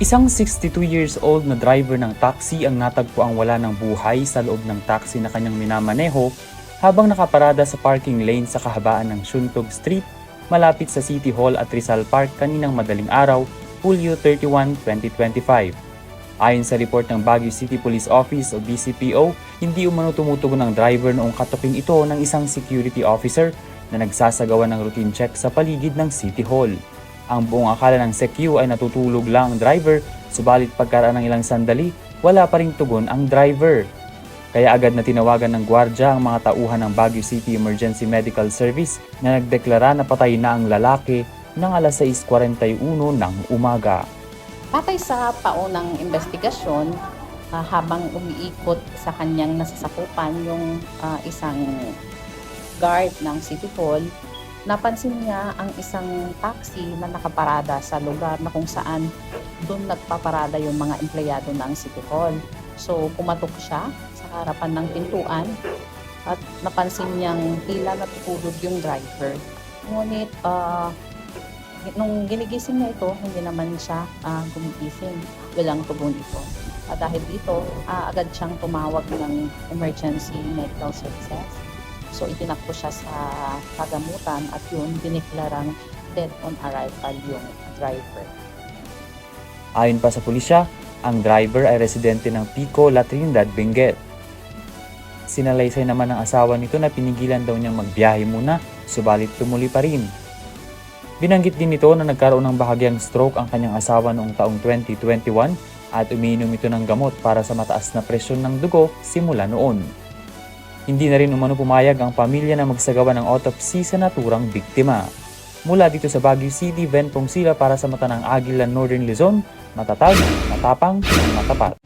Isang 62 years old na driver ng taxi ang natagpuang wala ng buhay sa loob ng taxi na kanyang minamaneho habang nakaparada sa parking lane sa kahabaan ng Shuntog Street malapit sa City Hall at Rizal Park kaninang madaling araw, Hulyo 31, 2025. Ayon sa report ng Baguio City Police Office o BCPO, hindi umano tumutugon ng driver noong katuking ito ng isang security officer na nagsasagawa ng routine check sa paligid ng City Hall. Ang buong akala ng SECU ay natutulog lang ang driver, subalit pagkaraan ng ilang sandali, wala pa ring tugon ang driver. Kaya agad na tinawagan ng gwardya ang mga tauhan ng Baguio City Emergency Medical Service na nagdeklara na patay na ang lalaki ng alas 6:41 ng umaga. Patay sa paunang investigasyon, habang umiikot sa kanyang nasasakupan yung isang guard ng City Hall, napansin niya ang isang taxi na nakaparada sa lugar na kung saan doon nagpaparada yung mga empleyado ng City Hall. So pumatok siya sa harapan ng pintuan at napansin niyang tila natutulog yung driver. Ngunit nung ginigising niya ito, hindi naman siya gumigising. Walang tugon ito. Dahil dito, agad siyang tumawag ng emergency medical services. So itinakbo siya sa pagamutan at yun, diniklarang dead on arrival yung driver. Ayon pa sa pulisya, ang driver ay residente ng Pico, La Trinidad, Benguet. Sinalaysay naman ng asawa nito na pinigilan daw niyang magbiyahe muna, subalit tumuloy pa rin. Binanggit din nito na nagkaroon ng bahagyang stroke ang kanyang asawa noong taong 2021 at umiinom ito ng gamot para sa mataas na presyon ng dugo simula noon. Hindi na rin umano pumayag ang pamilya na magsagawa ng autopsy sa naturang biktima. Mula dito sa Baguio City, Ben Pongsila para sa Mata ng Agila, Northern Luzon, matatag, matapang, matapat.